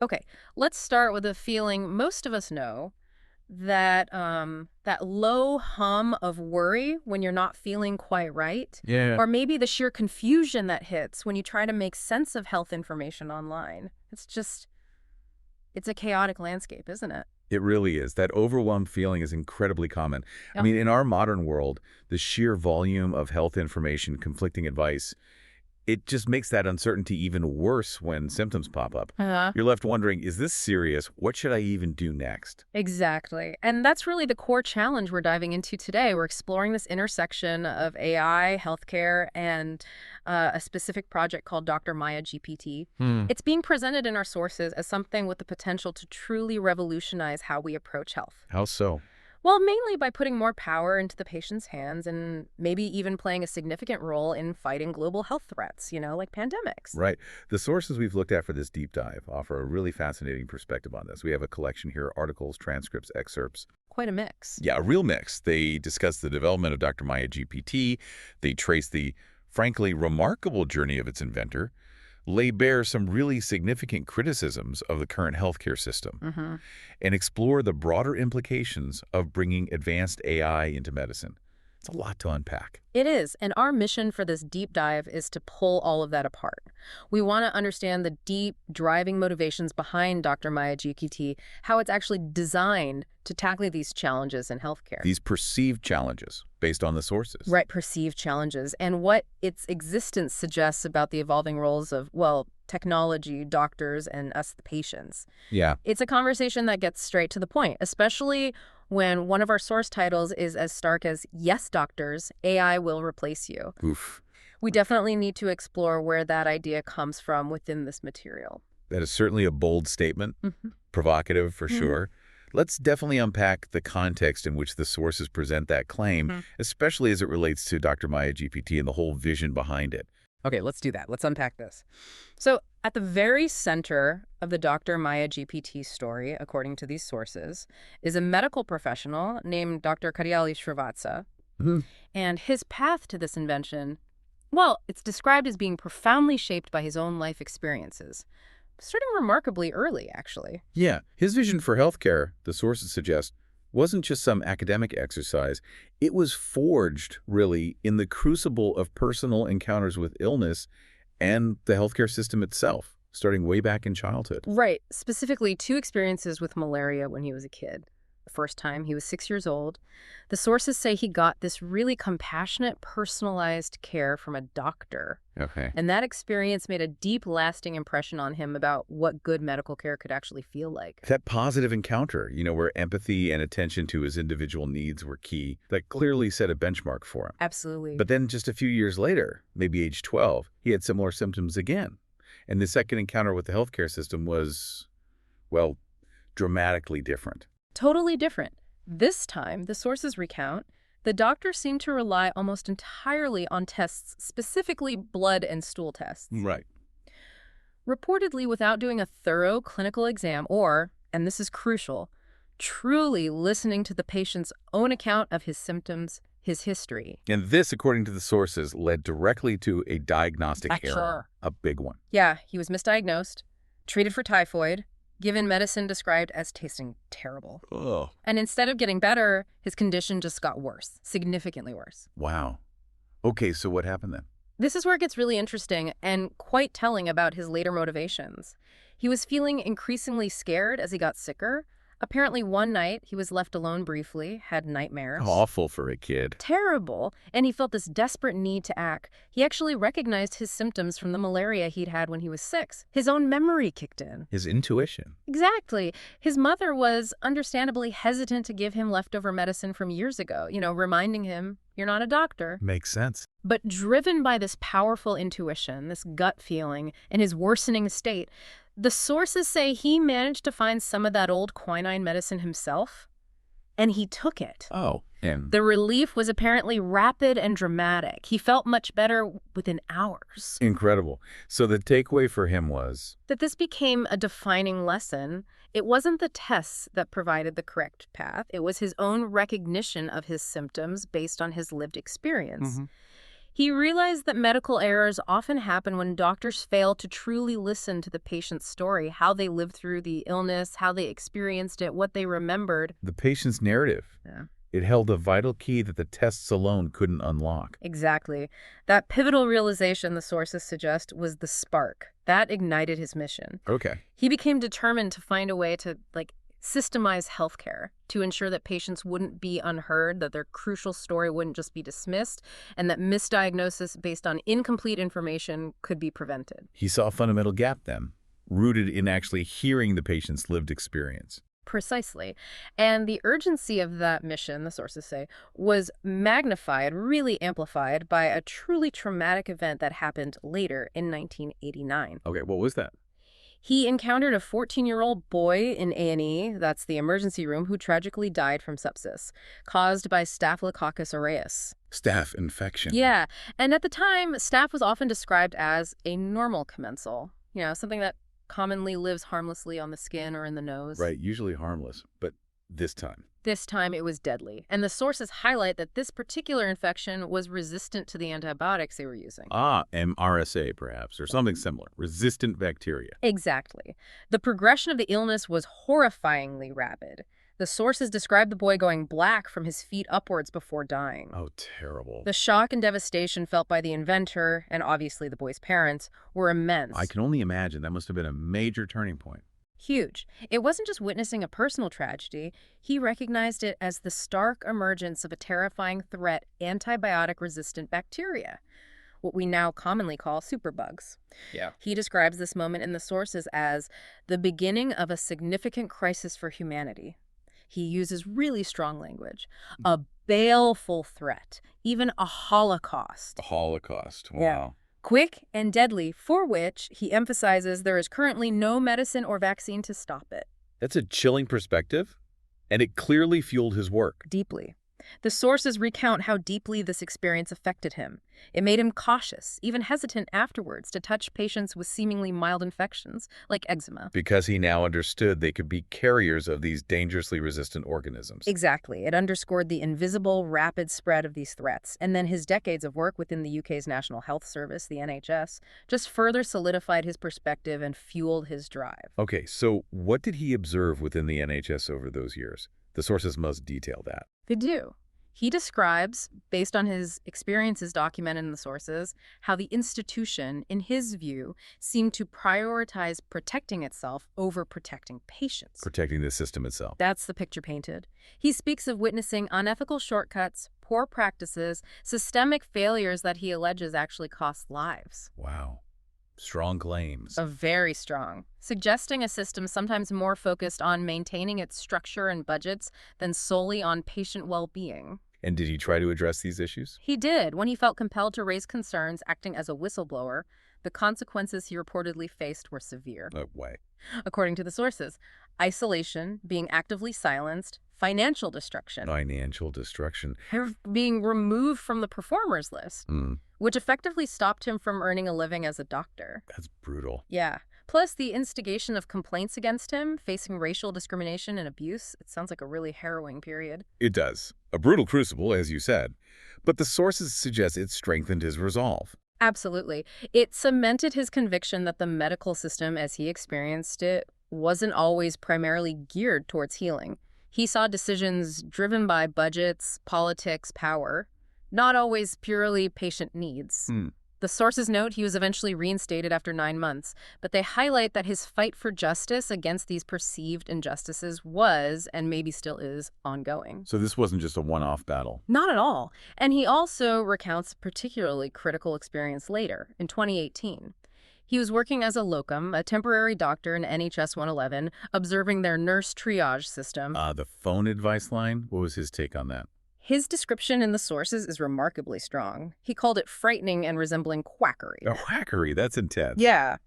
Okay, let's start with a feeling most of us know, that that low hum of worry when you're not feeling quite right, Yeah. or maybe the sheer confusion that hits when you try to make sense of health information online. It's a chaotic landscape, isn't it? It really is. That overwhelmed feeling is incredibly common. I Yep. mean, in our modern world, the sheer volume of health information, conflicting advice, it just makes that uncertainty even worse when symptoms pop up. Uh-huh. You're left wondering, is this serious? What should I even do next? Exactly. And that's really the core challenge we're diving into today. We're exploring this intersection of AI, healthcare, and a specific project called Dr. Maya GPT. Hmm. It's being presented in our sources as something with the potential to truly revolutionize how we approach health. How so? Well, mainly by putting more power into the patient's hands and maybe even playing a significant role in fighting global health threats, like pandemics. Right. The sources we've looked at for this deep dive offer a really fascinating perspective on this. We have a collection here, articles, transcripts, excerpts. Quite a mix. Yeah, a real mix. They discuss the development of Dr. Maya GPT. They trace the, frankly, remarkable journey of its inventor, lay bare some really significant criticisms of the current healthcare system, Mm-hmm. and explore the broader implications of bringing advanced AI into medicine. It's a lot to unpack. It is, and our mission for this deep dive is to pull all of that apart. We want to understand the deep, driving motivations behind Dr. Maya GPT, how it's actually designed to tackle these challenges in healthcare. These perceived challenges based on the sources. Right, perceived challenges, and what its existence suggests about the evolving roles of, well, technology, doctors, and us, the patients. Yeah. It's a conversation that gets straight to the point, especially when one of our source titles is as stark as, "Yes, doctors, AI will replace you." Oof. We definitely need to explore where that idea comes from within this material. That is certainly a bold statement, Mhm. provocative for Mhm. sure. Let's definitely unpack the context in which the sources present that claim, Mhm. especially as it relates to Dr. Maya GPT and the whole vision behind it. Okay, let's do that. Let's unpack this. So, at the very center of the Dr. Maya GPT story, according to these sources, is a medical professional named Dr. Karyali Srivatsa. Mhm. And his path to this invention, well, it's described as being profoundly shaped by his own life experiences, starting remarkably early, actually. Yeah, his vision for healthcare, the sources suggest, wasn't just some academic exercise. It was forged, really, in the crucible of personal encounters with illness and the healthcare system itself, starting way back in childhood. Right. Specifically, two experiences with malaria when he was a kid. The first time, he was 6 years old. The sources say he got this really compassionate, personalized care from a doctor. Okay. And that experience made a deep, lasting impression on him about what good medical care could actually feel like. That positive encounter, where empathy and attention to his individual needs were key, that clearly set a benchmark for him. Absolutely. But then just a few years later, maybe age 12, he had similar symptoms again. And the second encounter with the healthcare system was, well, dramatically different. Totally different. This time, the sources recount, the doctor seemed to rely almost entirely on tests, specifically blood and stool tests. Right. Reportedly without doing a thorough clinical exam or, and this is crucial, truly listening to the patient's own account of his symptoms, his history. And this, according to the sources, led directly to a diagnostic error, Sure. a big one. Yeah, he was misdiagnosed, treated for typhoid, given medicine described as tasting terrible. Oh. And instead of getting better, his condition just got worse, significantly worse. Wow. Okay, so what happened then? This is where it gets really interesting and quite telling about his later motivations. He was feeling increasingly scared as he got sicker. Apparently one night, he was left alone briefly, had nightmares. Awful for a kid. Terrible. And he felt this desperate need to act. He actually recognized his symptoms from the malaria he'd had when he was 6. His own memory kicked in. His intuition. Exactly. His mother was understandably hesitant to give him leftover medicine from years ago, reminding him, "You're not a doctor." Makes sense. But driven by this powerful intuition, this gut feeling, and his worsening state, the sources say he managed to find some of that old quinine medicine himself, and he took it. Oh, and The relief was apparently rapid and dramatic. He felt much better within hours. incredible. So the takeaway for him was, That this became a defining lesson. It wasn't the tests that provided the correct path. It was his own recognition of his symptoms based on his lived experience. He realized that medical errors often happen when doctors fail to truly listen to the patient's story, how they lived through the illness, how they experienced it, what they remembered. The patient's narrative. Yeah. It held a vital key that the tests alone couldn't unlock. Exactly. That pivotal realization, the sources suggest, was the spark. That ignited his mission. Okay. He became determined to find a way to, systemize healthcare to ensure that patients wouldn't be unheard, that their crucial story wouldn't just be dismissed, and that misdiagnosis based on incomplete information could be prevented. He saw a fundamental gap then, rooted in actually hearing the patient's lived experience. Precisely. And the urgency of that mission, the sources say, was magnified, really amplified by a truly traumatic event that happened later in 1989. Okay, what was that? He encountered a 14-year-old boy in A&E, that's the emergency room, who tragically died from sepsis, caused by Staphylococcus aureus. Staph infection. Yeah, and at the time, staph was often described as a normal commensal, something that commonly lives harmlessly on the skin or in the nose. Right, usually harmless, but this time. This time it was deadly, and the sources highlight that this particular infection was resistant to the antibiotics they were using. MRSA perhaps, or something similar. Resistant bacteria. Exactly. The progression of the illness was horrifyingly rapid. The sources describe the boy going black from his feet upwards before dying. Oh, terrible. The shock and devastation felt by the inventor, and obviously the boy's parents, were immense. I can only imagine that must have been a major turning point. Huge. It wasn't just witnessing a personal tragedy. He recognized it as the stark emergence of a terrifying threat, antibiotic-resistant bacteria, what we now commonly call superbugs. Yeah. He describes this moment in the sources as the beginning of a significant crisis for humanity. He uses really strong language. A baleful threat, even a holocaust. A holocaust. Wow. Yeah. Quick and deadly, for which, he emphasizes, there is currently no medicine or vaccine to stop it. That's a chilling perspective, and it clearly fueled his work. Deeply. The sources recount how deeply this experience affected him. It made him cautious, even hesitant afterwards, to touch patients with seemingly mild infections, like eczema. Because he now understood they could be carriers of these dangerously resistant organisms. Exactly. It underscored the invisible, rapid spread of these threats. And then his decades of work within the UK's National Health Service, the NHS, just further solidified his perspective and fueled his drive. Okay, so what did he observe within the NHS over those years? The sources must detail that. They do. He describes, based on his experiences documented in the sources, how the institution, in his view, seemed to prioritize protecting itself over protecting patients. Protecting the system itself. That's the picture painted. He speaks of witnessing unethical shortcuts, poor practices, systemic failures that he alleges actually cost lives. Wow. Strong claims. Very strong, suggesting a system sometimes more focused on maintaining its structure and budgets than solely on patient well-being. And did he try to address these issues? He did. When he felt compelled to raise concerns, acting as a whistleblower, the consequences he reportedly faced were severe. No way. According to the sources, isolation, being actively silenced, financial destruction, Financial destruction. being removed from the performers list, which effectively stopped him from earning a living as a doctor. That's brutal. Yeah. Plus the instigation of complaints against him, facing racial discrimination and abuse. It sounds like a really harrowing period. It does. A brutal crucible, as you said. But the sources suggest it strengthened his resolve. Absolutely. It cemented his conviction that the medical system, as he experienced it, wasn't always primarily geared towards healing. He saw decisions driven by budgets, politics, power, not always purely patient needs. The sources note he was eventually reinstated after 9 months, but they highlight that his fight for justice against these perceived injustices was, and maybe still is, ongoing. So this wasn't just a one-off battle. Not at all. And he also recounts a particularly critical experience later, in 2018. He was working as a locum, a temporary doctor in NHS 111, observing their nurse triage system. The phone advice line? What was his take on that? His description in the sources is remarkably strong. He called it frightening and resembling quackery. Oh, quackery. That's intense. Yeah.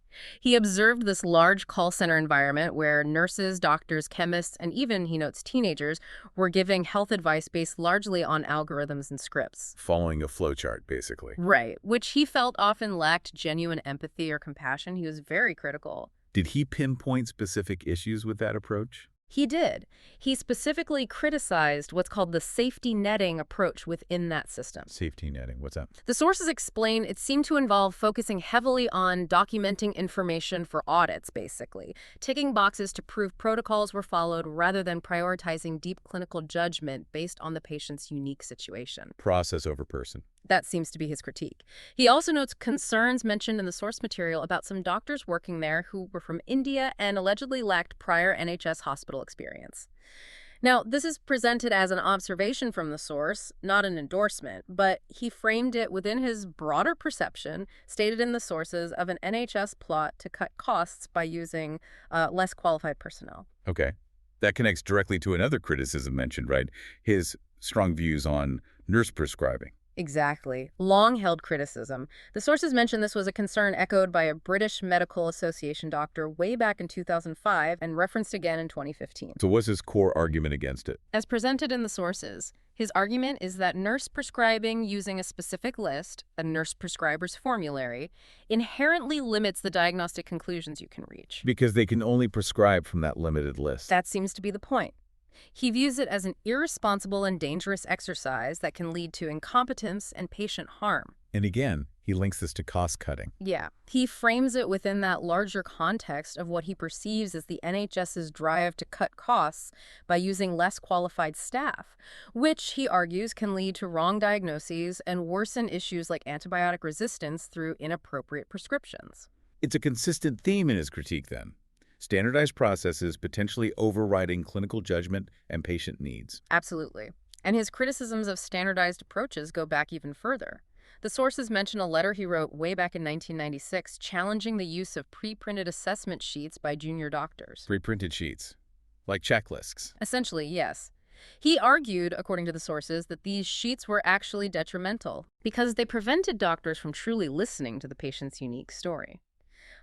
He observed this large call center environment where nurses, doctors, chemists, and even, he notes, teenagers were giving health advice based largely on algorithms and scripts. Following a flowchart, basically. Right, which he felt often lacked genuine empathy or compassion. He was very critical. Did he pinpoint specific issues with that approach? He did. He specifically criticized what's called the safety netting approach within that system. Safety netting, what's that? The sources explain it seemed to involve focusing heavily on documenting information for audits, basically, ticking boxes to prove protocols were followed rather than prioritizing deep clinical judgment based on the patient's unique situation. Process over person. That seems to be his critique. He also notes concerns mentioned in the source material about some doctors working there who were from India and allegedly lacked prior NHS hospital experience. Now, this is presented as an observation from the source, not an endorsement, but he framed it within his broader perception, stated in the sources, of an NHS plot to cut costs by using less qualified personnel. Okay. That connects directly to another criticism mentioned, right? His strong views on nurse prescribing. Exactly. Long-held criticism. The sources mention this was a concern echoed by a British Medical Association doctor way back in 2005 and referenced again in 2015. So what's his core argument against it? As presented in the sources, his argument is that nurse prescribing using a specific list, a nurse prescriber's formulary, inherently limits the diagnostic conclusions you can reach. Because they can only prescribe from that limited list. That seems to be the point. He views it as an irresponsible and dangerous exercise that can lead to incompetence and patient harm. And again, he links this to cost cutting. Yeah. He frames it within that larger context of what he perceives as the NHS's drive to cut costs by using less qualified staff, which, he argues, can lead to wrong diagnoses and worsen issues like antibiotic resistance through inappropriate prescriptions. It's a consistent theme in his critique, then. Standardized processes potentially overriding clinical judgment and patient needs. Absolutely. And his criticisms of standardized approaches go back even further. The sources mention a letter he wrote way back in 1996 challenging the use of pre-printed assessment sheets by junior doctors. Pre-printed sheets, like checklists. Essentially, yes. He argued, according to the sources, that these sheets were actually detrimental because they prevented doctors from truly listening to the patient's unique story.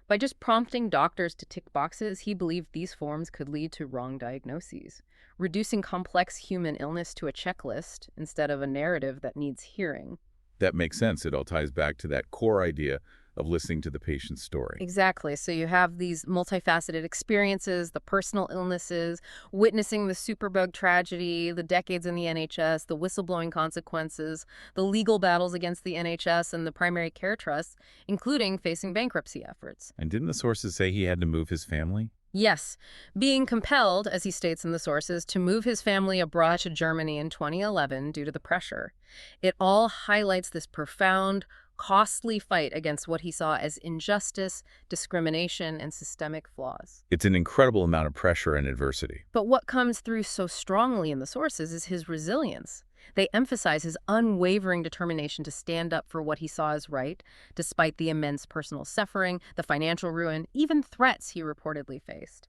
By just prompting doctors to tick boxes, he believed these forms could lead to wrong diagnoses, reducing complex human illness to a checklist instead of a narrative that needs hearing. That makes sense. It all ties back to that core idea of listening to the patient's story. Exactly. So you have these multifaceted experiences, the personal illnesses, witnessing the superbug tragedy, the decades in the NHS, the whistleblowing consequences, the legal battles against the NHS and the primary care trusts, including facing bankruptcy efforts. And didn't the sources say he had to move his family? Yes, being compelled, as he states in the sources, to move his family abroad to Germany in 2011 due to the pressure. It all highlights this profound, costly fight against what he saw as injustice, discrimination, and systemic flaws. It's an incredible amount of pressure and adversity. But what comes through so strongly in the sources is his resilience. They emphasize his unwavering determination to stand up for what he saw as right, despite the immense personal suffering, the financial ruin, even threats he reportedly faced.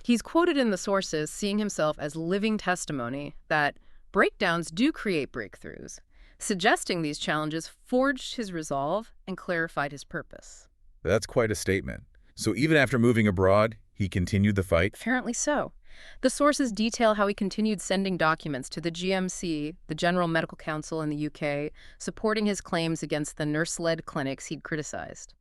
He's quoted in the sources seeing himself as living testimony that breakdowns do create breakthroughs, suggesting these challenges forged his resolve and clarified his purpose. That's quite a statement. So even after moving abroad, he continued the fight? Apparently so. The sources detail how he continued sending documents to the GMC, the General Medical Council in the UK, supporting his claims against the nurse-led clinics he'd criticized.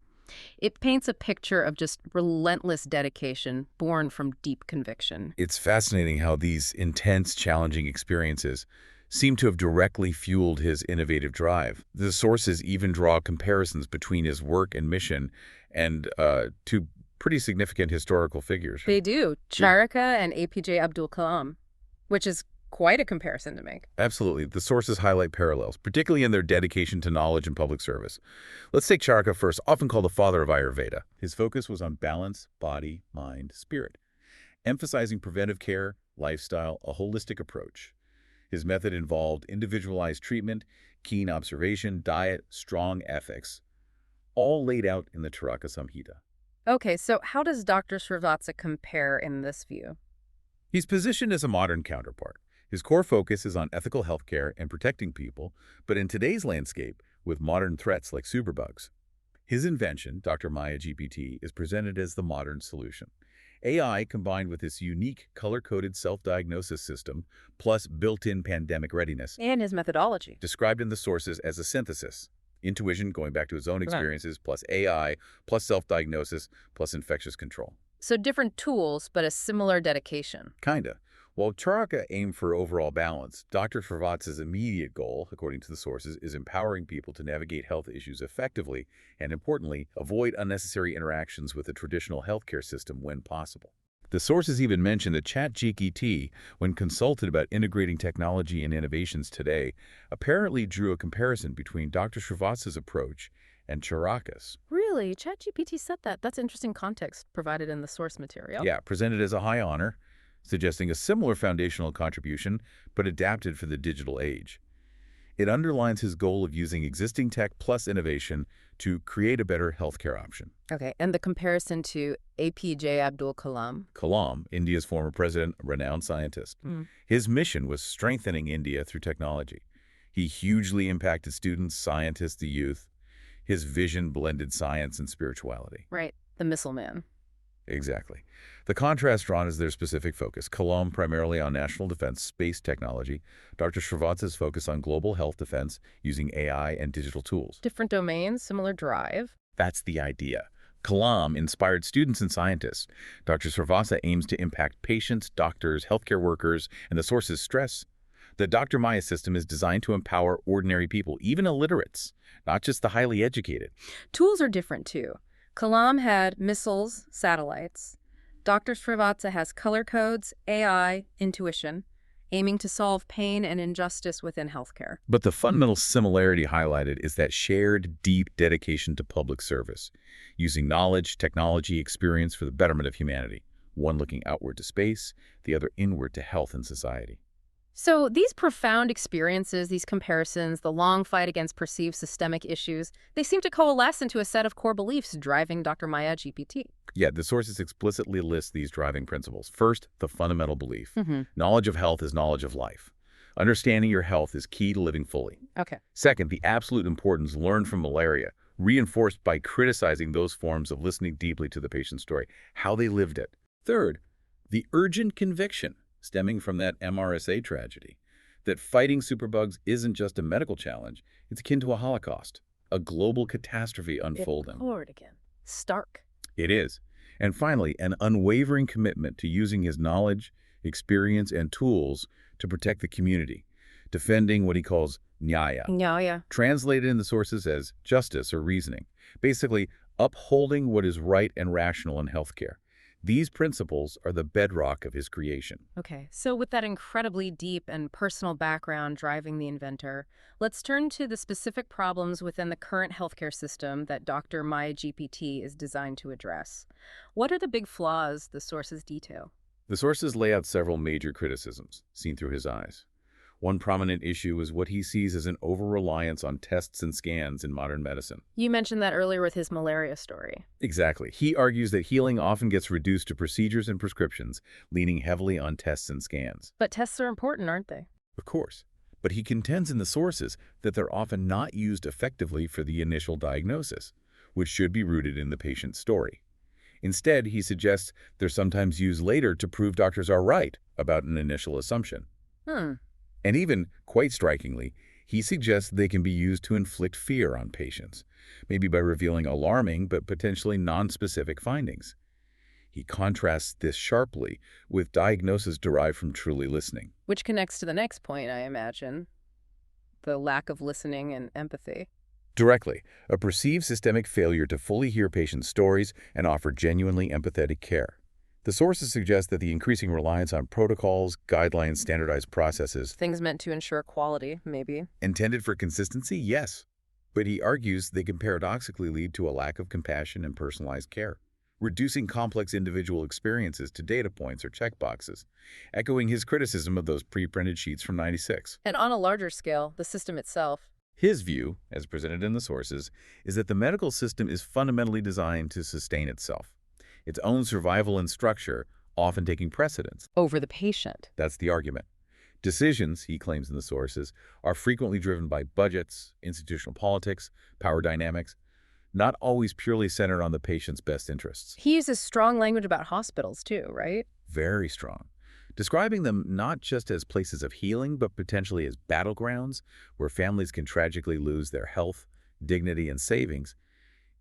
It paints a picture of just relentless dedication born from deep conviction. It's fascinating how these intense, challenging experiences seem to have directly fueled his innovative drive. The sources even draw comparisons between his work and mission and two pretty significant historical figures. They do. Charaka and APJ Abdul Kalam, which is quite a comparison to make. Absolutely. The sources highlight parallels, particularly in their dedication to knowledge and public service. Let's take Charaka first, often called the father of Ayurveda. His focus was on balance, body, mind, spirit, emphasizing preventive care, lifestyle, a holistic approach. His method involved individualized treatment, keen observation, diet, strong ethics, all laid out in the Charaka Samhita. Okay, so how does Dr. Srivatsa compare in this view? He's positioned as a modern counterpart. His core focus is on ethical healthcare and protecting people, but in today's landscape, with modern threats like superbugs. His invention, Dr. Maya GPT, is presented as the modern solution. AI combined with this unique color-coded self-diagnosis system, plus built-in pandemic readiness. And his methodology. Described in the sources as a synthesis. Intuition, going back to his own experiences, plus AI, plus self-diagnosis, plus infectious control. So different tools, but a similar dedication. Kinda. While Charaka aimed for overall balance, Dr. Srivatsa's immediate goal, according to the sources, is empowering people to navigate health issues effectively and, importantly, avoid unnecessary interactions with the traditional healthcare system when possible. The sources even mention that ChatGPT, when consulted about integrating technology and innovations today, apparently drew a comparison between Dr. Srivatsa's approach and Charaka's. Really? ChatGPT said that. That's interesting context provided in the source material. Yeah, presented as a high honor, suggesting a similar foundational contribution, but adapted for the digital age. It underlines his goal of using existing tech plus innovation to create a better healthcare option. Okay, and the comparison to APJ Abdul Kalam. Kalam, India's former president, a renowned scientist. His mission was strengthening India through technology. He hugely impacted students, scientists, the youth. His vision blended science and spirituality. Right, the missile man. Exactly. The contrast drawn is their specific focus. Kalam primarily on national defense, space technology. Dr. Srivatsa's focus on global health defense using AI and digital tools. Different domains, similar drive. That's the idea. Kalam inspired students and scientists. Dr. Srivatsa aims to impact patients, doctors, healthcare workers, and the sources stress. The Dr. Maya system is designed to empower ordinary people, even illiterates, not just the highly educated. Tools are different too. Kalam had missiles, satellites. Dr. Srivatsa has color codes, AI, intuition, aiming to solve pain and injustice within healthcare. But the fundamental similarity highlighted is that shared, deep dedication to public service, using knowledge, technology, experience for the betterment of humanity, one looking outward to space, the other inward to health and society. So these profound experiences, these comparisons, the long fight against perceived systemic issues, they seem to coalesce into a set of core beliefs driving Dr. Maya GPT. Yeah, the sources explicitly list these driving principles. First, the fundamental belief. Knowledge of health is knowledge of life. Understanding your health is key to living fully. Okay. Second, the absolute importance learned from malaria, reinforced by criticizing those forms of listening deeply to the patient's story, how they lived it. Third, the urgent conviction stemming from that MRSA tragedy, that fighting superbugs isn't just a medical challenge, it's akin to a holocaust, a global catastrophe unfolding. Again. Stark. It is. And finally, an unwavering commitment to using his knowledge, experience, and tools to protect the community, defending what he calls nyaya, Yeah. translated in the sources as justice or reasoning, basically upholding what is right and rational in healthcare. These principles are the bedrock of his creation. Okay, so with that incredibly deep and personal background driving the inventor, let's turn to the specific problems within the current healthcare system that Dr. Maya GPT is designed to address. What are the big flaws the sources detail? The sources lay out several major criticisms, seen through his eyes. One prominent issue is what he sees as an over-reliance on tests and scans in modern medicine. You mentioned that earlier with his malaria story. Exactly. He argues that healing often gets reduced to procedures and prescriptions, leaning heavily on tests and scans. But tests are important, aren't they? Of course. But he contends in the sources that they're often not used effectively for the initial diagnosis, which should be rooted in the patient's story. Instead, he suggests they're sometimes used later to prove doctors are right about an initial assumption. And even, quite strikingly, he suggests they can be used to inflict fear on patients, maybe by revealing alarming but potentially nonspecific findings. He contrasts this sharply with diagnosis derived from truly listening. Which connects to the next point, I imagine. The lack of listening and empathy. Directly, a perceived systemic failure to fully hear patients' stories and offer genuinely empathetic care. The sources suggest that the increasing reliance on protocols, guidelines, standardized processes, Things meant to ensure quality, maybe. intended for consistency, yes. But he argues they can paradoxically lead to a lack of compassion and personalized care, reducing complex individual experiences to data points or checkboxes, echoing his criticism of those pre-printed sheets from '96. And on a larger scale, the system itself. His view, as presented in the sources, is that the medical system is fundamentally designed to sustain itself, its own survival and structure often taking precedence. Over the patient. That's the argument. Decisions, he claims in the sources, are frequently driven by budgets, institutional politics, power dynamics, not always purely centered on the patient's best interests. He uses strong language about hospitals too, right? Very strong. Describing them not just as places of healing, but potentially as battlegrounds where families can tragically lose their health, dignity, and savings.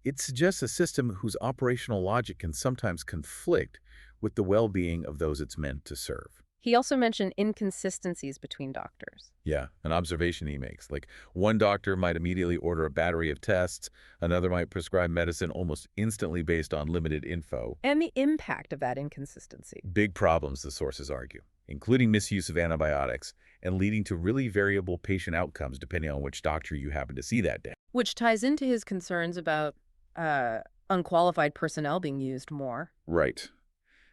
It suggests a system whose operational logic can sometimes conflict with the well-being of those it's meant to serve. He also mentioned inconsistencies between doctors. Yeah, an observation he makes. Like, one doctor might immediately order a battery of tests, another might prescribe medicine almost instantly based on limited info. And the impact of that inconsistency. Big problems, the sources argue, including misuse of antibiotics and leading to really variable patient outcomes depending on which doctor you happen to see that day. Which ties into his concerns about unqualified personnel being used more. Right.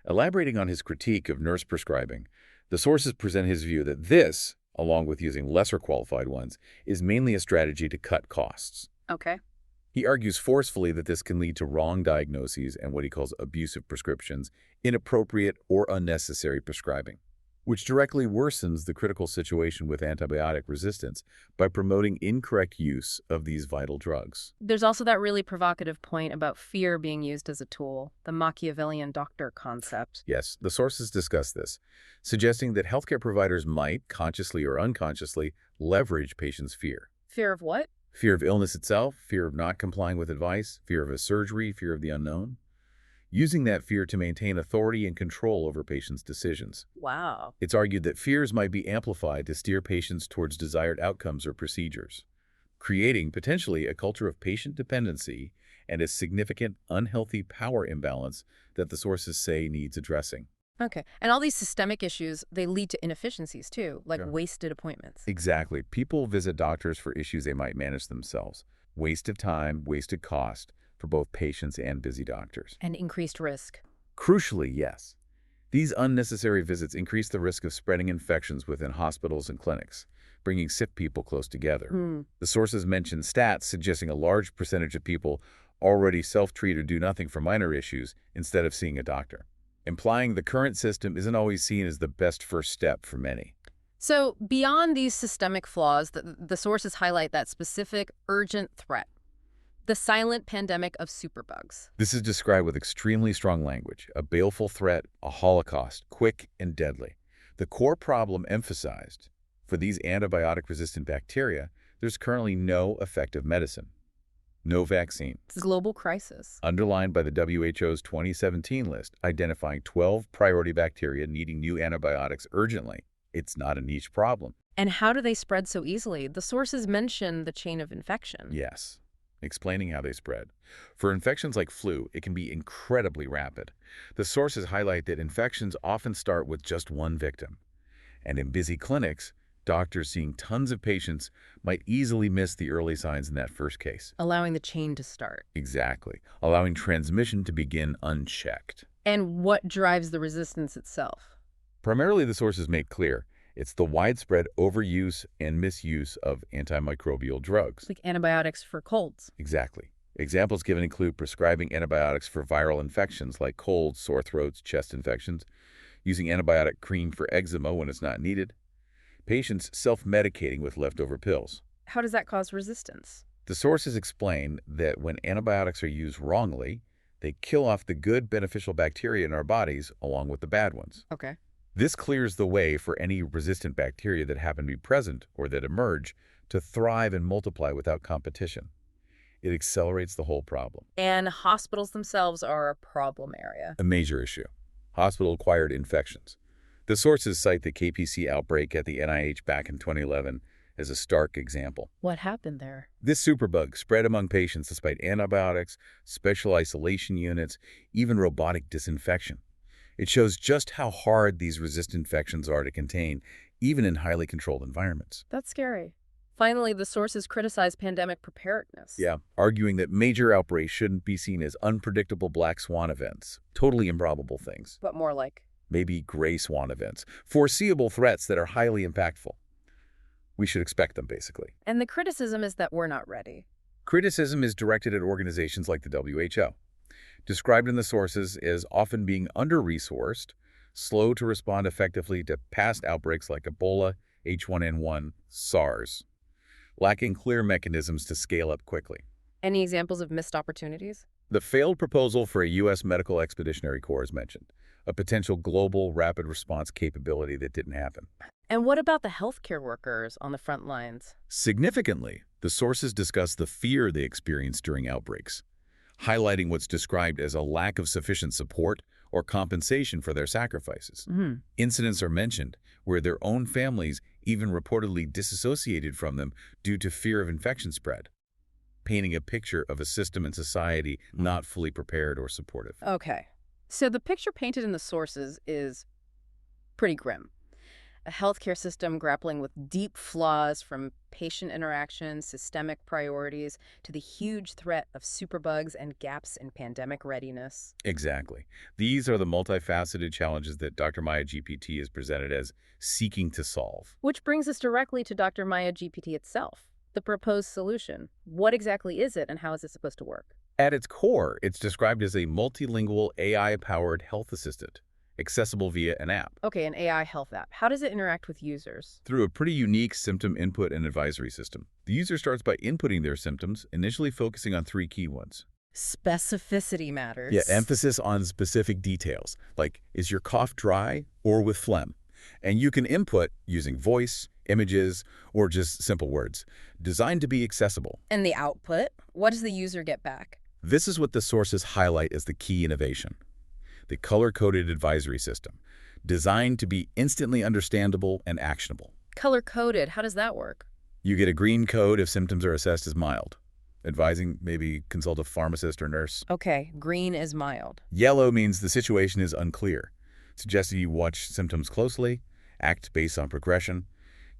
Elaborating on his critique of nurse prescribing, the sources present his view that this, along with using lesser qualified ones, is mainly a strategy to cut costs. Okay. He argues forcefully that this can lead to wrong diagnoses and what he calls abusive prescriptions, inappropriate or unnecessary prescribing, which directly worsens the critical situation with antibiotic resistance by promoting incorrect use of these vital drugs. There's also that really provocative point about fear being used as a tool, the Machiavellian doctor concept. Yes, the sources discuss this, suggesting that healthcare providers might, consciously or unconsciously, leverage patients' fear. Fear of what? Fear of illness itself, fear of not complying with advice, fear of a surgery, fear of the unknown. Using that fear to maintain authority and control over patients' decisions. Wow. It's argued that fears might be amplified to steer patients towards desired outcomes or procedures, creating potentially a culture of patient dependency and a significant unhealthy power imbalance that the sources say needs addressing. Okay. And all these systemic issues, they lead to inefficiencies too, like Sure. wasted appointments. Exactly. People visit doctors for issues they might manage themselves. Wasted time, wasted cost for both patients and busy doctors. And increased risk. Crucially, yes. These unnecessary visits increase the risk of spreading infections within hospitals and clinics, bringing sick people close together. The sources mention stats suggesting a large percentage of people already self-treat or do nothing for minor issues instead of seeing a doctor, implying the current system isn't always seen as the best first step for many. So beyond these systemic flaws, the sources highlight that specific urgent threat. The silent pandemic of superbugs. This is described with extremely strong language, a baleful threat, a holocaust, quick and deadly. The core problem emphasized, for these antibiotic-resistant bacteria, there's currently no effective medicine, no vaccine. It's a global crisis. Underlined by the WHO's 2017 list, identifying 12 priority bacteria needing new antibiotics urgently. It's not a niche problem. And how do they spread so easily? The sources mention the chain of infection. Yes. Explaining how they spread. For infections like flu, it can be incredibly rapid. The sources highlight that infections often start with just one victim. And in busy clinics, doctors seeing tons of patients might easily miss the early signs in that first case. Allowing the chain to start. Exactly. Allowing transmission to begin unchecked. And what drives the resistance itself? Primarily, the sources make clear, it's the widespread overuse and misuse of antimicrobial drugs. Like antibiotics for colds. Exactly. Examples given include prescribing antibiotics for viral infections like colds, sore throats, chest infections, using antibiotic cream for eczema when it's not needed, patients self-medicating with leftover pills. How does that cause resistance? The sources explain that when antibiotics are used wrongly, they kill off the good beneficial bacteria in our bodies along with the bad ones. Okay. This clears the way for any resistant bacteria that happen to be present or that emerge to thrive and multiply without competition. It accelerates the whole problem. And hospitals themselves are a problem area. A major issue. Hospital-acquired infections. The sources cite the KPC outbreak at the NIH back in 2011 as a stark example. What happened there? This superbug spread among patients despite antibiotics, special isolation units, even robotic disinfection. It shows just how hard these resistant infections are to contain, even in highly controlled environments. That's scary. Finally, the sources criticize pandemic preparedness. Yeah, arguing that major outbreaks shouldn't be seen as unpredictable black swan events, totally improbable things. But more like? Maybe gray swan events, foreseeable threats that are highly impactful. We should expect them, basically. And the criticism is that we're not ready. Criticism is directed at organizations like the WHO, described in the sources as often being under-resourced, slow to respond effectively to past outbreaks like Ebola, H1N1, SARS, lacking clear mechanisms to scale up quickly. Any examples of missed opportunities? The failed proposal for a U.S. Medical Expeditionary Corps is mentioned, a potential global rapid response capability that didn't happen. And what about the healthcare workers on the front lines? Significantly, the sources discuss the fear they experience during outbreaks. highlighting what's described as a lack of sufficient support or compensation for their sacrifices. Incidents are mentioned where their own families even reportedly disassociated from them due to fear of infection spread, painting a picture of a system and society not fully prepared or supportive. Okay. So the picture painted in the sources is pretty grim. A healthcare system grappling with deep flaws from patient interaction, systemic priorities, to the huge threat of superbugs and gaps in pandemic readiness. Exactly. These are the multifaceted challenges that Dr. Maya GPT is presented as seeking to solve. Which brings us directly to Dr. Maya GPT itself, the proposed solution. What exactly is it and how is it supposed to work? At its core, it's described as a multilingual AI-powered health assistant, accessible via an app. Okay, an AI health app. How does it interact with users? Through a pretty unique symptom input and advisory system. The user starts by inputting their symptoms, initially focusing on 3 key ones. Specificity matters. Yeah, emphasis on specific details, like is your cough dry or with phlegm? And you can input using voice, images, or just simple words, designed to be accessible. And the output? What does the user get back? This is what the sources highlight as the key innovation. The color-coded advisory system, designed to be instantly understandable and actionable. Color-coded, how does that work? You get a green code if symptoms are assessed as mild, advising maybe consult a pharmacist or nurse. Okay, green is mild. Yellow means the situation is unclear, suggesting you watch symptoms closely, act based on progression,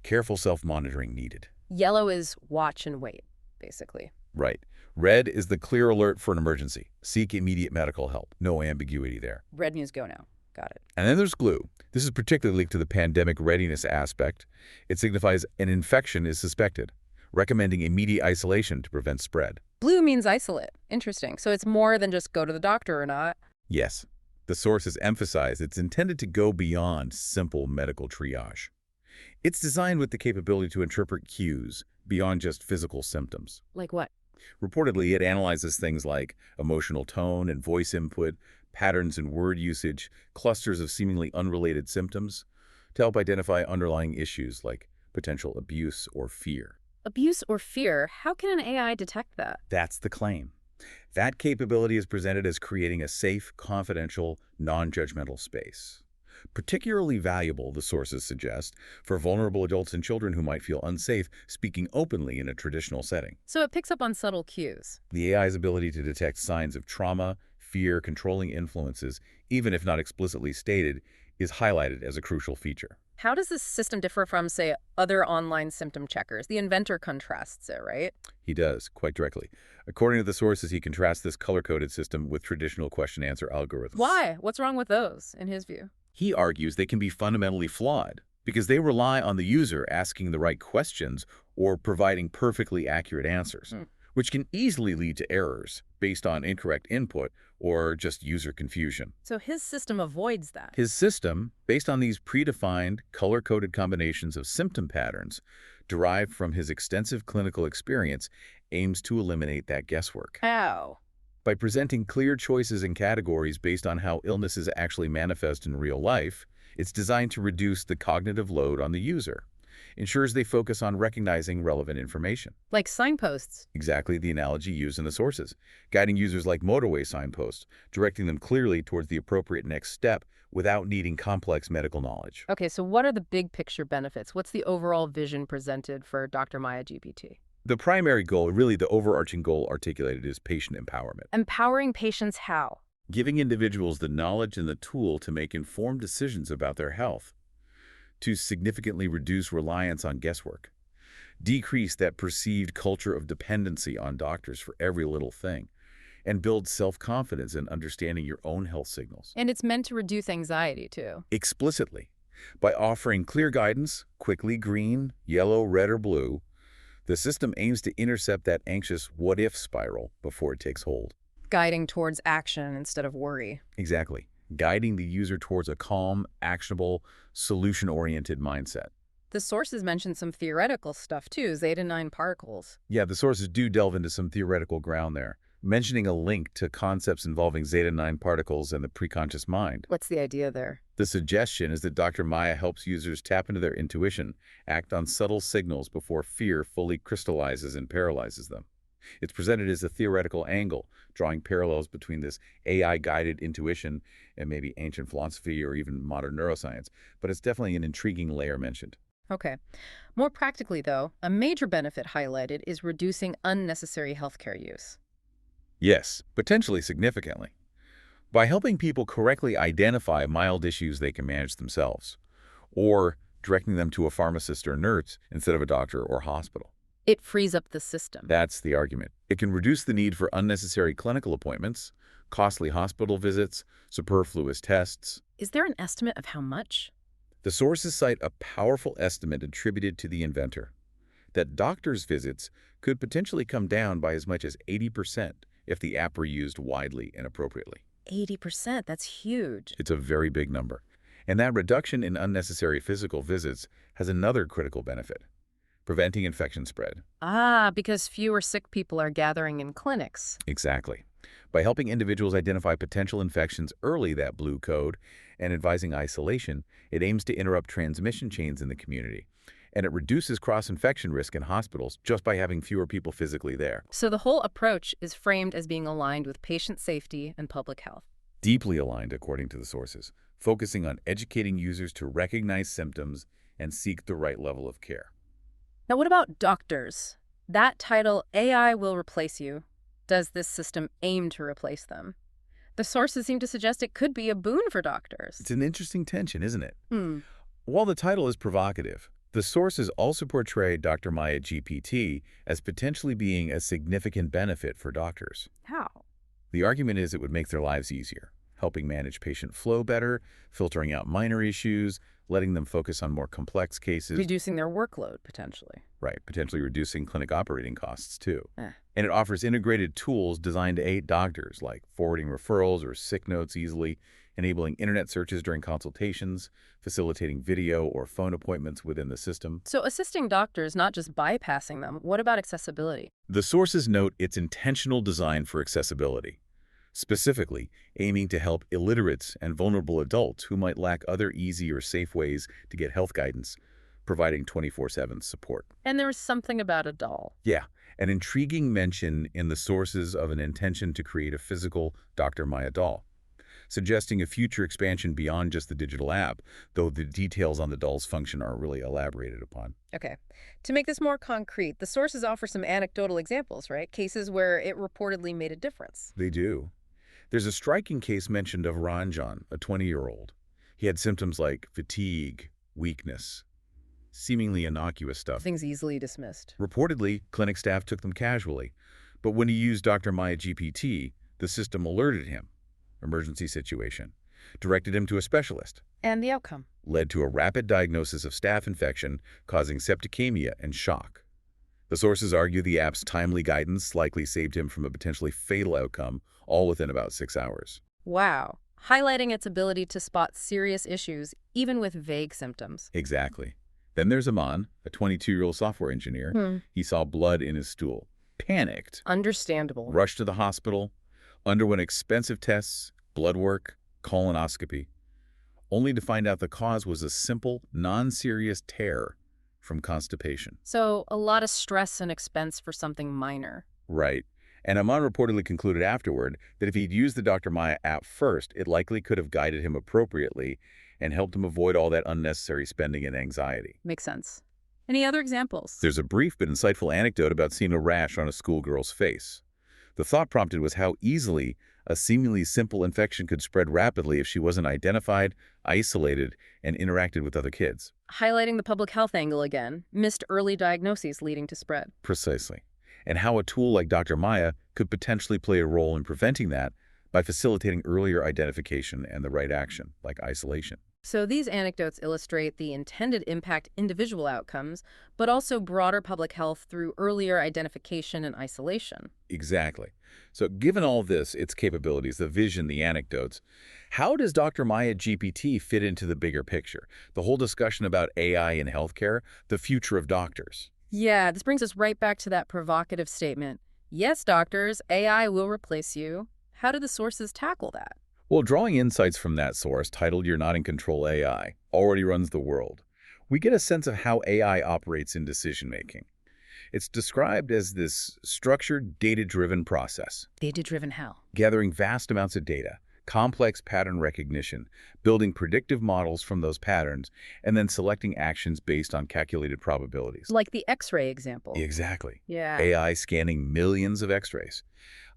careful self-monitoring needed. Yellow is watch and wait, basically. Right. Red is the clear alert for an emergency. Seek immediate medical help. No ambiguity there. Red means go now. Got it. And then there's glue. This is particularly linked to the pandemic readiness aspect. It signifies an infection is suspected, recommending immediate isolation to prevent spread. Blue means isolate. Interesting. So it's more than just go to the doctor or not. Yes. The sources emphasize it's intended to go beyond simple medical triage. It's designed with the capability to interpret cues beyond just physical symptoms. Like what? Reportedly, it analyzes things like emotional tone and voice input, patterns in word usage, clusters of seemingly unrelated symptoms, to help identify underlying issues like potential abuse or fear. Abuse or fear? How can an AI detect that? That's the claim. That capability is presented as creating a safe, confidential, non-judgmental space. Particularly valuable, the sources suggest, for vulnerable adults and children who might feel unsafe speaking openly in a traditional setting. So it picks up on subtle cues. The AI's ability to detect signs of trauma, fear, controlling influences, even if not explicitly stated, is highlighted as a crucial feature. How does this system differ from, say, other online symptom checkers? The inventor contrasts it, right? He does, quite directly. According to the sources, he contrasts this color-coded system with traditional question-answer algorithms. Why? What's wrong with those, in his view? He argues they can be fundamentally flawed because they rely on the user asking the right questions or providing perfectly accurate answers, which can easily lead to errors based on incorrect input or just user confusion. So his system avoids that. His system, based on these predefined, color-coded combinations of symptom patterns derived from his extensive clinical experience, aims to eliminate that guesswork. How? By presenting clear choices and categories based on how illnesses actually manifest in real life, it's designed to reduce the cognitive load on the user, ensures they focus on recognizing relevant information. Like signposts. Exactly the analogy used in the sources, guiding users like motorway signposts, directing them clearly towards the appropriate next step without needing complex medical knowledge. Okay, so what are the big picture benefits? What's the overall vision presented for Dr. Maya GPT? The primary goal, really the overarching goal articulated, is patient empowerment. Empowering patients how? Giving individuals the knowledge and the tool to make informed decisions about their health, to significantly reduce reliance on guesswork, decrease that perceived culture of dependency on doctors for every little thing, and build self-confidence in understanding your own health signals. And it's meant to reduce anxiety, too. Explicitly, by offering clear guidance, quickly green, yellow, red, or blue, the system aims to intercept that anxious what-if spiral before it takes hold. Guiding towards action instead of worry. Exactly. Guiding the user towards a calm, actionable, solution-oriented mindset. The sources mention some theoretical stuff, too, zeta 9 particles. Yeah, the sources do delve into some theoretical ground there, mentioning a link to concepts involving zeta 9 particles and the preconscious mind. What's the idea there? The suggestion is that Dr. Maya helps users tap into their intuition, act on subtle signals before fear fully crystallizes and paralyzes them. It's presented as a theoretical angle, drawing parallels between this AI-guided intuition and maybe ancient philosophy or even modern neuroscience. But it's definitely an intriguing layer mentioned. Okay. More practically, though, a major benefit highlighted is reducing unnecessary healthcare use. Yes, potentially significantly. By helping people correctly identify mild issues they can manage themselves, or directing them to a pharmacist or nurse instead of a doctor or hospital. It frees up the system. That's the argument. It can reduce the need for unnecessary clinical appointments, costly hospital visits, superfluous tests. Is there an estimate of how much? The sources cite a powerful estimate attributed to the inventor, that doctors' visits could potentially come down by as much as 80% if the app were used widely and appropriately. 80%, that's huge. It's a very big number. And that reduction in unnecessary physical visits has another critical benefit: preventing infection spread. Ah, because fewer sick people are gathering in clinics. Exactly. By helping individuals identify potential infections early, that blue code, and advising isolation, it aims to interrupt transmission chains in the community. And it reduces cross-infection risk in hospitals just by having fewer people physically there. So the whole approach is framed as being aligned with patient safety and public health. Deeply aligned, according to the sources, focusing on educating users to recognize symptoms and seek the right level of care. Now, what about doctors? That title, AI will replace you. Does this system aim to replace them? The sources seem to suggest it could be a boon for doctors. It's an interesting tension, isn't it? Hmm. While the title is provocative, the sources also portray Dr. Maya GPT as potentially being a significant benefit for doctors. How? The argument is it would make their lives easier, helping manage patient flow better, filtering out minor issues, letting them focus on more complex cases. Reducing their workload, potentially. Right, potentially reducing clinic operating costs, too. Eh. And it offers integrated tools designed to aid doctors, like forwarding referrals or sick notes easily, enabling internet searches during consultations, facilitating video or phone appointments within the system. So assisting doctors, not just bypassing them. What about accessibility? The sources note its intentional design for accessibility, specifically aiming to help illiterates and vulnerable adults who might lack other easy or safe ways to get health guidance, providing 24/7 support. And there's something about a doll. Yeah, an intriguing mention in the sources of an intention to create a physical Dr. Maya doll, suggesting a future expansion beyond just the digital app, though the details on the doll's function aren't really elaborated upon. Okay. To make this more concrete, the sources offer some anecdotal examples, right? Cases where it reportedly made a difference. They do. There's a striking case mentioned of Ranjan, a 20-year-old. He had symptoms like fatigue, weakness, seemingly innocuous stuff. Things easily dismissed. Reportedly, clinic staff took them casually, but when he used Dr. Maya GPT, the system alerted him. Emergency situation. Directed him to a specialist. And the outcome? Led to a rapid diagnosis of staph infection, causing septicemia and shock. The sources argue the app's timely guidance likely saved him from a potentially fatal outcome, all within about 6 hours. Wow. Highlighting its ability to spot serious issues, even with vague symptoms. Exactly. Then there's Aman, a 22-year-old software engineer. He saw blood in his stool. Panicked. Understandable. Rushed to the hospital. Underwent expensive tests, blood work, colonoscopy, only to find out the cause was a simple, non-serious tear from constipation. So a lot of stress and expense for something minor. Right. And Aman reportedly concluded afterward that if he'd used the Dr. Maya app first, it likely could have guided him appropriately and helped him avoid all that unnecessary spending and anxiety. Makes sense. Any other examples? There's a brief but insightful anecdote about seeing a rash on a schoolgirl's face. The thought prompted was how easily a seemingly simple infection could spread rapidly if she wasn't identified, isolated, and interacted with other kids. Highlighting the public health angle again, missed early diagnoses leading to spread. Precisely. And how a tool like Dr. Maya could potentially play a role in preventing that by facilitating earlier identification and the right action, like isolation. So these anecdotes illustrate the intended impact individual outcomes, but also broader public health through earlier identification and isolation. Exactly. So given all this, its capabilities, the vision, the anecdotes, how does Dr. Maya GPT fit into the bigger picture? The whole discussion about AI in healthcare, the future of doctors. Yeah, this brings us right back to that provocative statement. Yes, doctors, AI will replace you. How do the sources tackle that? Well, drawing insights from that source, titled You're Not in Control AI, already runs the world, we get a sense of how AI operates in decision-making. It's described as this structured, data-driven process, Data-driven how? gathering vast amounts of data, complex pattern recognition, building predictive models from those patterns, and then selecting actions based on calculated probabilities. Like the X-ray example. Exactly. Yeah. AI scanning millions of X-rays,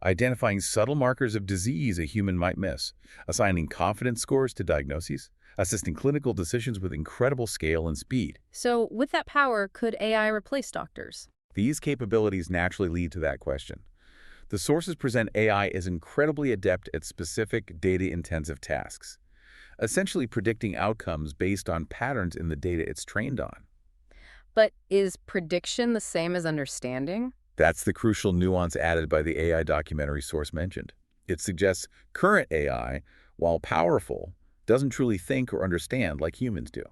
identifying subtle markers of disease a human might miss, assigning confidence scores to diagnoses, assisting clinical decisions with incredible scale and speed. So with that power, could AI replace doctors? These capabilities naturally lead to that question. The sources present AI as incredibly adept at specific data-intensive tasks, essentially predicting outcomes based on patterns in the data it's trained on. But is prediction the same as understanding? That's the crucial nuance added by the AI documentary source mentioned. It suggests current AI, while powerful, doesn't truly think or understand like humans do.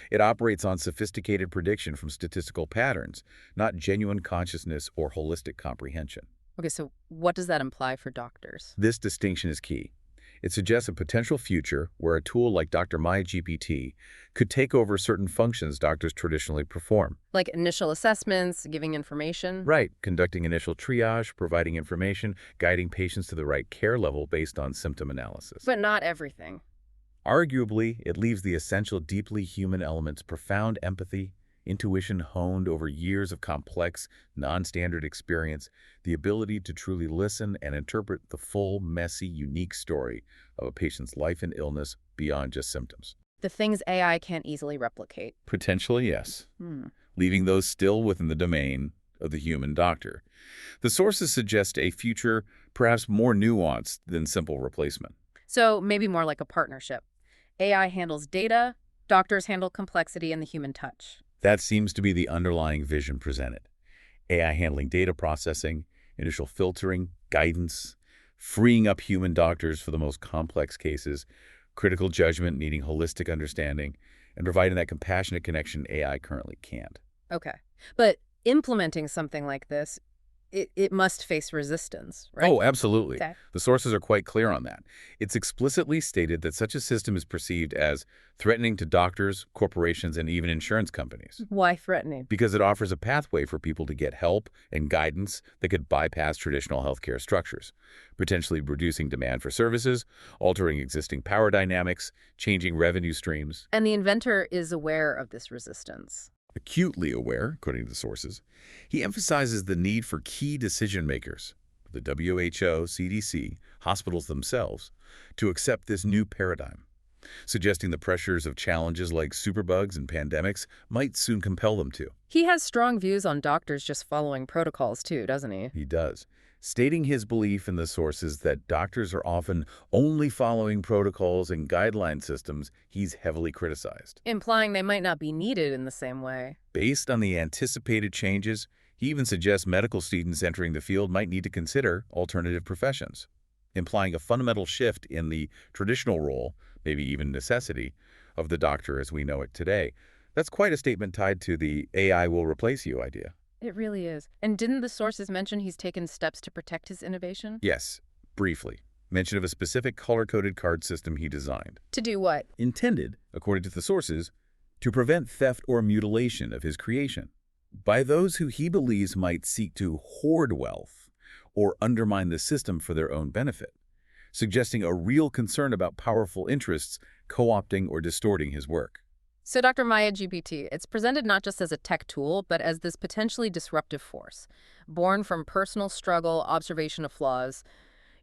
It operates on sophisticated prediction from statistical patterns, not genuine consciousness or holistic comprehension. Okay, so what does that imply for doctors? This distinction is key. It suggests a potential future where a tool like Dr. Maya GPT could take over certain functions doctors traditionally perform. Like initial assessments, giving information? Right, conducting initial triage, providing information, guiding patients to the right care level based on symptom analysis. But not everything. Arguably, it leaves the essential deeply human elements: profound empathy, intuition honed over years of complex, non-standard experience, the ability to truly listen and interpret the full, messy, unique story of a patient's life and illness beyond just symptoms. The things AI can't easily replicate. Potentially, yes, Hmm. leaving those still within the domain of the human doctor. The sources suggest a future perhaps more nuanced than simple replacement. So maybe more like a partnership. AI handles data, doctors handle complexity and the human touch. That seems to be the underlying vision presented. AI handling data processing, initial filtering, guidance, freeing up human doctors for the most complex cases, critical judgment needing holistic understanding, and providing that compassionate connection AI currently can't. Okay. But implementing something like this, it must face resistance, right? Oh, absolutely. Okay. The sources are quite clear on that. It's explicitly stated that such a system is perceived as threatening to doctors, corporations, and even insurance companies, Why threatening? because it offers a pathway for people to get help and guidance that could bypass traditional healthcare structures, potentially reducing demand for services, altering existing power dynamics, changing revenue streams. And the inventor is aware of this resistance. Acutely aware, according to the sources, he emphasizes the need for key decision makers, the WHO, CDC, hospitals themselves, to accept this new paradigm, suggesting the pressures of challenges like superbugs and pandemics might soon compel them to. He has strong views on doctors just following protocols too, doesn't he? He does, stating his belief in the sources that doctors are often only following protocols and guideline systems. He's heavily criticized. Implying they might not be needed in the same way. Based on the anticipated changes, he even suggests medical students entering the field might need to consider alternative professions, implying a fundamental shift in the traditional role, maybe even necessity, of the doctor as we know it today. That's quite a statement tied to the AI will replace you idea. It really is. And didn't the sources mention he's taken steps to protect his innovation? Yes, briefly. Mention of a specific color-coded card system he designed. To do what? Intended, according to the sources, to prevent theft or mutilation of his creation by those who he believes might seek to hoard wealth or undermine the system for their own benefit, suggesting a real concern about powerful interests co-opting or distorting his work. So Dr. Maya GPT, it's presented not just as a tech tool, but as this potentially disruptive force, born from personal struggle, observation of flaws,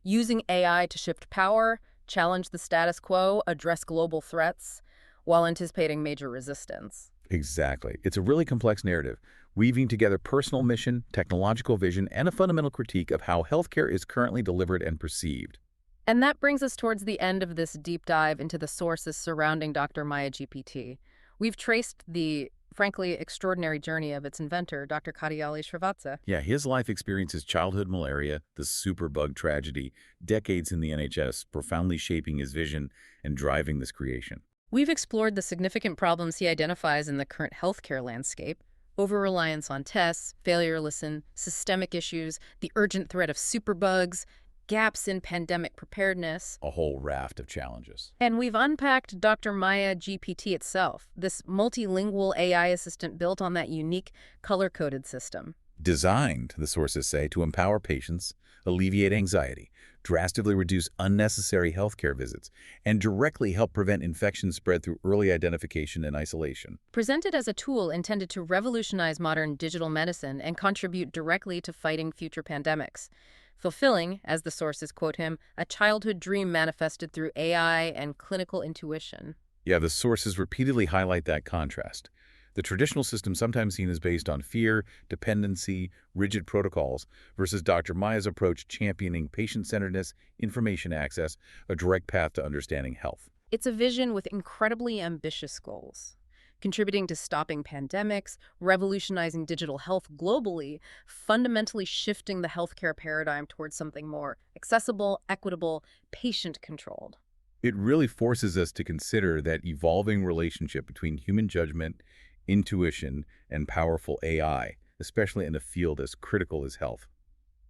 using AI to shift power, challenge the status quo, address global threats, while anticipating major resistance. Exactly. It's a really complex narrative, weaving together personal mission, technological vision, and a fundamental critique of how healthcare is currently delivered and perceived. And that brings us towards the end of this deep dive into the sources surrounding Dr. Maya GPT. We've traced the, frankly, extraordinary journey of its inventor, Dr. Katyali Srivatsa. Yeah, his life experiences childhood malaria, the superbug tragedy, decades in the NHS, profoundly shaping his vision and driving this creation. We've explored the significant problems he identifies in the current healthcare landscape: over-reliance on tests, failure to listen, systemic issues, the urgent threat of superbugs, gaps in pandemic preparedness. A whole raft of challenges. And we've unpacked Dr. Maya GPT itself, this multilingual AI assistant built on that unique color-coded system. Designed, the sources say, to empower patients, alleviate anxiety, drastically reduce unnecessary healthcare visits, and directly help prevent infection spread through early identification and isolation. Presented as a tool intended to revolutionize modern digital medicine and contribute directly to fighting future pandemics. Fulfilling, as the sources quote him, a childhood dream manifested through AI and clinical intuition. Yeah, the sources repeatedly highlight that contrast. The traditional system sometimes seen as based on fear, dependency, rigid protocols, versus Dr. Maya's approach championing patient-centeredness, information access, a direct path to understanding health. It's a vision with incredibly ambitious goals, contributing to stopping pandemics, revolutionizing digital health globally, fundamentally shifting the healthcare paradigm towards something more accessible, equitable, patient-controlled. It really forces us to consider that evolving relationship between human judgment, intuition, and powerful AI, especially in a field as critical as health.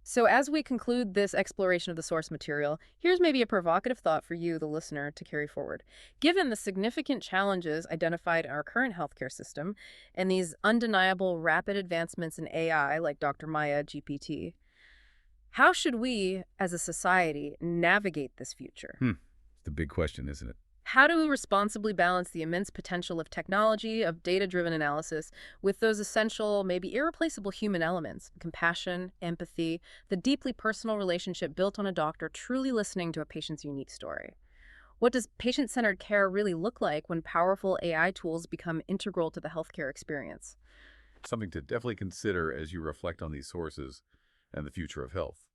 So as we conclude this exploration of the source material, here's maybe a provocative thought for you, the listener, to carry forward. Given the significant challenges identified in our current healthcare system and these undeniable rapid advancements in AI like Dr. Maya GPT, how should we, as a society, navigate this future? It's the big question, isn't it? How do we responsibly balance the immense potential of technology, of data-driven analysis, with those essential, maybe irreplaceable human elements, compassion, empathy, the deeply personal relationship built on a doctor truly listening to a patient's unique story? What does patient-centered care really look like when powerful AI tools become integral to the healthcare experience? Something to definitely consider as you reflect on these sources and the future of health.